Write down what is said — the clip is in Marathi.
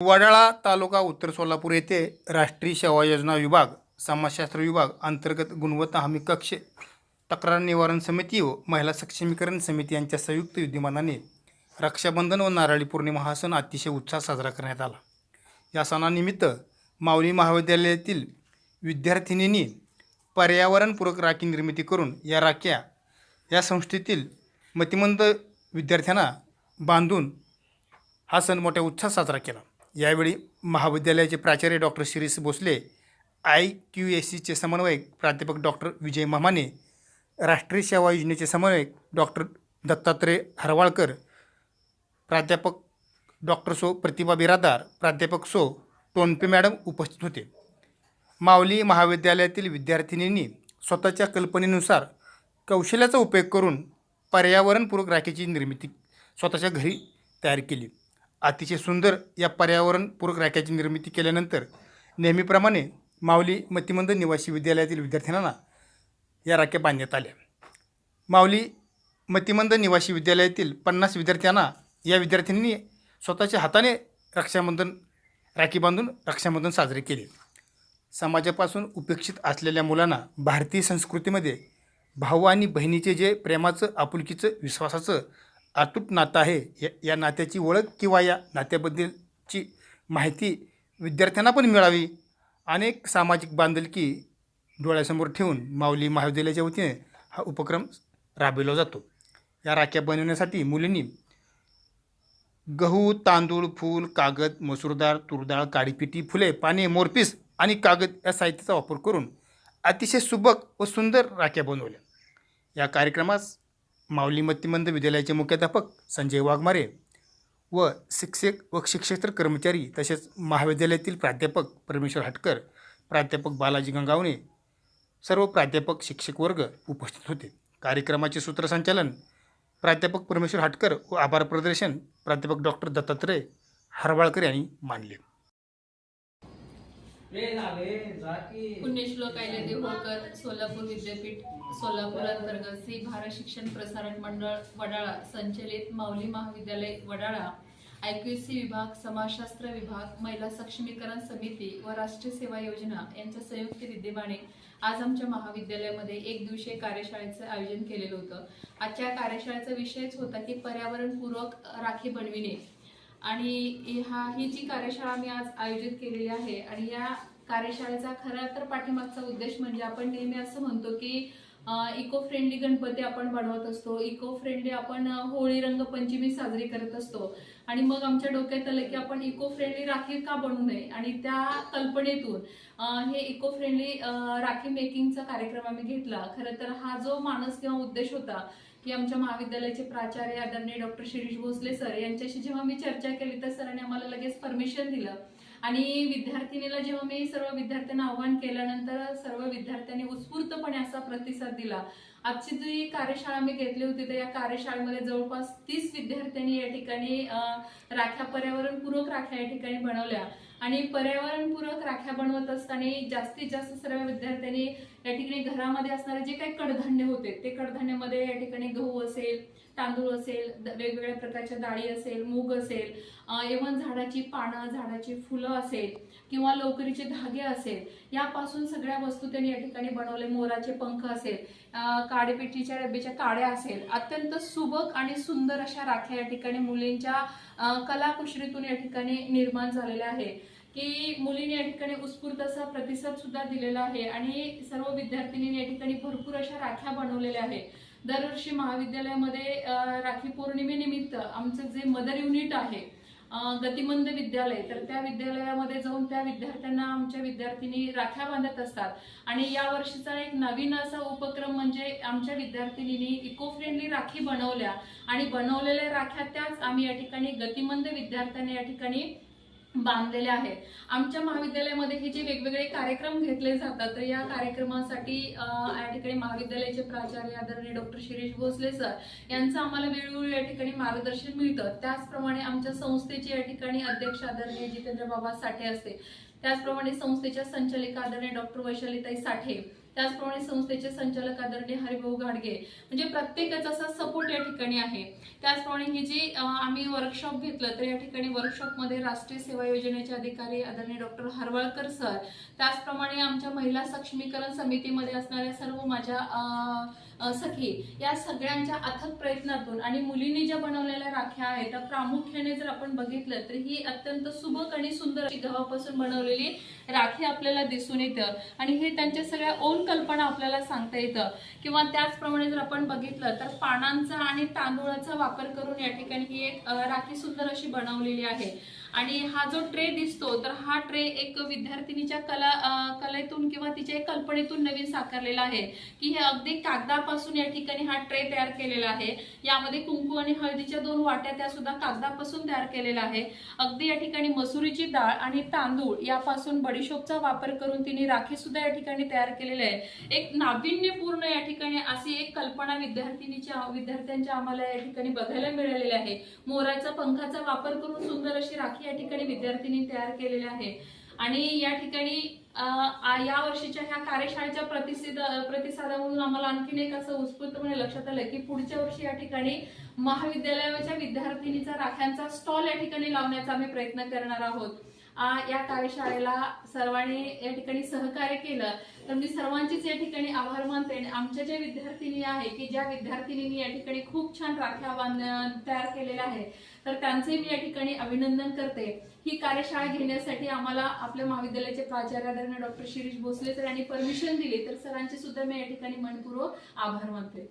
वडाळा तालुका उत्तर सोलापूर येथे राष्ट्रीय सेवा योजना विभाग, समाजशास्त्र विभाग अंतर्गत गुणवत्ता हमी कक्ष, तक्रार निवारण समिती व महिला सक्षमीकरण समिती यांच्या संयुक्त विद्यमानाने रक्षाबंधन व नारळी पौर्णिमा हा सण अतिशय उत्साहात साजरा करण्यात आला। या सणानिमित्त माऊली महाविद्यालयातील विद्यार्थिनींनी पर्यावरणपूरक राखी निर्मिती करून या राख्या या संस्थेतील मतिमंद विद्यार्थ्यांना बांधून हा सण मोठ्या उत्साहात साजरा केला। यावेळी महाविद्यालयाचे प्राचार्य डॉक्टर शिरीष भोसले, IQACचे समन्वयक प्राध्यापक डॉक्टर विजय मामाने, राष्ट्रीय सेवा योजनेचे समन्वयक डॉक्टर दत्तात्रय हरवाळकर, प्राध्यापक डॉक्टर सो प्रतिभा बिरादार, प्राध्यापक सो टोनपे मॅडम उपस्थित होते। माऊली महाविद्यालयातील विद्यार्थिनींनी स्वतःच्या कल्पनेनुसार कौशल्याचा उपयोग करून पर्यावरणपूरक राखीची निर्मिती स्वतःच्या घरी तयार केली। अतिशय सुंदर या पर्यावरणपूरक राख्याची निर्मिती केल्यानंतर नेहमीप्रमाणे माऊली मतिमंद निवासी विद्यालयातील विद्यार्थ्यांना या राख्या बांधण्यात आल्या। माऊली मतिमंद निवासी विद्यालयातील 50 विद्यार्थ्यांना या विद्यार्थ्यांनी स्वतःच्या हाताने राखी बांधून रक्षाबंधन साजरे केले। समाजापासून उपेक्षित असलेल्या मुलांना भारतीय संस्कृतीमध्ये भाऊ आणि बहिणीचे जे प्रेमाचं, आपुलकीचं, विश्वासाचं अतूट नातं आहे, या नात्याची ओळख किंवा या नात्याबद्दलची माहिती विद्यार्थ्यांना पण मिळावी, अनेक सामाजिक बांधिलकी डोळ्यासमोर ठेवून माऊली महाविद्यालयाच्या वतीने हा उपक्रम राबविला जातो। या राख्या बनवण्यासाठी मुलींनी गहू, तांदूळ, फूल, कागद, मसूर डाळ, तूर डाळ, काडीपिटी, फुले, पाने, मोरपीस आणि कागद या साहित्याचा वापर करून अतिशय सुबक व सुंदर राख्या बनवल्या। या कार्यक्रमास माऊली मतिमंद विद्यालयाचे मुख्याध्यापक संजय वाघमारे व शिक्षक व शिक्षकेतर कर्मचारी तसेच महाविद्यालयातील प्राध्यापक परमेश्वर हटकर, प्राध्यापक बालाजी गंगावणे, सर्व प्राध्यापक शिक्षक वर्ग उपस्थित होते। कार्यक्रमाचे सूत्रसंचालन प्राध्यापक परमेश्वर हटकर व आभार प्रदर्शन प्राध्यापक डॉक्टर दत्तात्रय हरवाळकर यांनी मानले। पुण्यश्लोक अहिल्यादेवी होळकर सोलापूर विद्यापीठ सोलापूर अंतर्गत श्री भारत शिक्षण प्रसारण मंडळ वडाळा संचलित माऊली महाविद्यालय वडाळा, IQAC विभाग, समाजशास्त्र विभाग, महिला सक्षमीकरण समिती व राष्ट्रीय सेवा योजना यांच्या संयुक्त विद्यमाने आज आमच्या महाविद्यालयामध्ये एक दिवसीय कार्यशाळेचं आयोजन केलेलं होतं। आजच्या कार्यशाळेचा विषयच होता की पर्यावरणपूरक राखी बनविणे, आणि ही जी कार्यशाळा आम्ही आज आयोजित केलेली आहे। आणि या कार्यशाळेचा खरा तर पाठीमागचा उद्देश म्हणजे आपण नेहमी असं म्हणतो की इको फ्रेंडली गणपती आपण बनवत असतो, इको फ्रेंडली आपण होळी रंगपंचमी साजरी करत असतो, आणि मग आमच्या डोक्यात आलं की आपण इको फ्रेंडली राखी का बनवू नये, आणि त्या कल्पनेतून हे इको फ्रेंडली राखी मेकिंगचा कार्यक्रम आम्ही घेतला। खरं तर हा जो मानस किंवा उद्देश होता की आमच्या महाविद्यालयाचे प्राचार्य आदरणीय डॉक्टर शिरीष भोसले सर यांच्याशी जेव्हा मी चर्चा केली तर सरांनी आम्हाला लगेच परमिशन दिलं, आणि विद्यार्थिनीला जेव्हा मी सर्व विद्यार्थ्यांना आव्हान केल्यानंतर सर्व विद्यार्थ्यांनी उत्स्फूर्तपणे असा प्रतिसाद दिला। आजची जी कार्यशाळा मी घेतली होती तर या कार्यशाळेमध्ये जवळपास 30 विद्यार्थ्यांनी या ठिकाणी राख्या, पर्यावरणपूरक राख्या या ठिकाणी बनवल्या, आणि पर्यावरणपूरक राख्या बनवत असताना जास्तीत जास्त सर्व विद्यार्थ्यांनी या ठिकाणी घरामध्ये असणारे जे काही कडधान्य होते ते कडधान्यामध्ये या ठिकाणी गहू असेल, तांदूळ असेल, वेगवेगळ्या प्रकारच्या डाळी असेल, मूग असेल, एवन झाडाची पानं, झाडाची फुलं असेल किंवा लोकरीचे धागे असेल, यापासून सगळ्या वस्तू त्यांनी या ठिकाणी बनवले। मोराचे पंख असेल, काडीपेटीच्या डब्याच्या काड्या असेल, अत्यंत सुबक आणि सुंदर अशा राख्या या ठिकाणी मुलींच्या कलाकुशरीतून या ठिकाणी निर्माण झालेल्या आहे, की मुलींनी या ठिकाणी उत्स्फूर्त असा प्रतिसाद सुद्धा दिलेला आहे, आणि सर्व विद्यार्थिनींनी या ठिकाणी भरपूर अशा राख्या बनवलेल्या आहेत। दरवर्षी महाविद्यालयामध्ये राखी पौर्णिमेनिमित्त आमचं जे मदर युनिट आहे गतिमंद विद्यालय, तर त्या विद्यालयामध्ये जाऊन त्या विद्यार्थ्यांना आमच्या विद्यार्थिनी राख्या बांधत असतात। आणि या वर्षीचा एक नवीन असा उपक्रम म्हणजे आमच्या विद्यार्थिनींनी इको फ्रेंडली राखी बनवल्या, आणि बनवलेल्या राख्या त्याच आम्ही या ठिकाणी गतिमंद विद्यार्थ्यांनी या ठिकाणी बांधलेले आहेत। आमच्या महाविद्यालयामध्ये हे जे वेगवेगळे कार्यक्रम घेतले जातात तर या कार्यक्रमासाठी या ठिकाणी महाविद्यालयाचे प्राचार्य आदरणीय डॉक्टर शिरीष भोसले सर यांचं आम्हाला वेळोवेळी या ठिकाणी मार्गदर्शन मिळतं। त्याचप्रमाणे आमच्या संस्थेचे या ठिकाणी अध्यक्ष आदरणीय जितेंद्र बाबा साठे असते, त्याचप्रमाणे संस्थेच्या संचालिका आदरणीय डॉक्टर वैशालीताई साठे, त्याचप्रमाणे संस्थेचे संचालक आदरणीय हरिभाऊ घाडगे, म्हणजे प्रत्येकाचा असा सपोर्ट या ठिकाणी आहे. त्याचप्रमाणे ही जी आम्ही वर्कशॉप घेतलं, तर या ठिकाणी वर्कशॉपमध्ये राष्ट्रीय सेवा योजनेचे अधिकारी आदरणीय डॉक्टर हरवळकर सर, त्याचप्रमाणे आमच्या महिला सक्षमीकरण समितीमध्ये असणाऱ्या सर्व माझ्या सखी, या सगळ्यांच्या अथक प्रयत्नातून आणि मुलींनी ज्या बनवलेल्या राख्या आहेत त्या प्रामुख्याने जर आपण बघितलं तर ही अत्यंत सुबक आणि सुंदर अशी गव्हापासून बनवलेली राखी आपल्याला दिसून येतं आणि हे त्यांच्या सगळ्या ओन कल्पना आपल्याला सांगता येतं. किंवा त्याचप्रमाणे जर आपण बघितलं तर पानांचा आणि तांदूळाचा वापर करून या ठिकाणी ही एक राखी सुंदर अशी बनवलेली आहे. आणि हा जो ट्रे दिसतो तर हा ट्रे एक विद्यार्थिनीच्या कलेतून किंवा तिच्या कल्पनेतून नवीन साकारलेला आहे की हे अगदी कागदापासून या ठिकाणी हा ट्रे तयार केलेला आहे. यामध्ये कुंकू आणि हळदीच्या 2 वाट्या त्या सुद्धा कागदापासून तयार केलेला आहे. अगदी या ठिकाणी मसुरीची डाळ आणि तांदूळ यापासून बडीशोपचा वापर करून तिने राखी सुद्धा या ठिकाणी तयार केलेली आहे. एक नाविन्यपूर्ण या ठिकाणी अशी एक कल्पना विद्यार्थ्यांच्या आम्हाला या ठिकाणी बघायला मिळालेली आहे. मोराच्या पंखाचा वापर करून सुंदर अशी राखी या ठिकाणी विद्यार्थ्यांनी तयार केलेली आहे. आणि या ठिकाणी या वर्षीच्या ह्या कार्यशाळेच्या प्रतिसादामधून आम्हाला आणखीन एक असं उत्स्फूर्तपणे लक्षात आलं की पुढच्या वर्षी या ठिकाणी महाविद्यालयाच्या विद्यार्थिनीचा राख्यांचा स्टॉल या ठिकाणी लावण्याचा आम्ही प्रयत्न करणार आहोत. या कार्यशाळेला सर्वांनी या ठिकाणी सहकार्य केलं तर मी सर्वांचेच या ठिकाणी आभार मानते. आमच्या ज्या विद्यार्थिनी आहे की ज्या विद्यार्थिनींनी या ठिकाणी खूप छान राख्या तयार केलेल्या आहे तर त्यांचे मी या ठिकाणी अभिनंदन करते. ही कार्यशाळा घेण्यासाठी आम्हाला आपल्या महाविद्यालयाचे प्राचार्य आदरणीय डॉक्टर शिरीष भोसले सर यांनी परमिशन दिली तर सरांचे सुद्धा मी या ठिकाणी मनपूर्वक आभार मानते.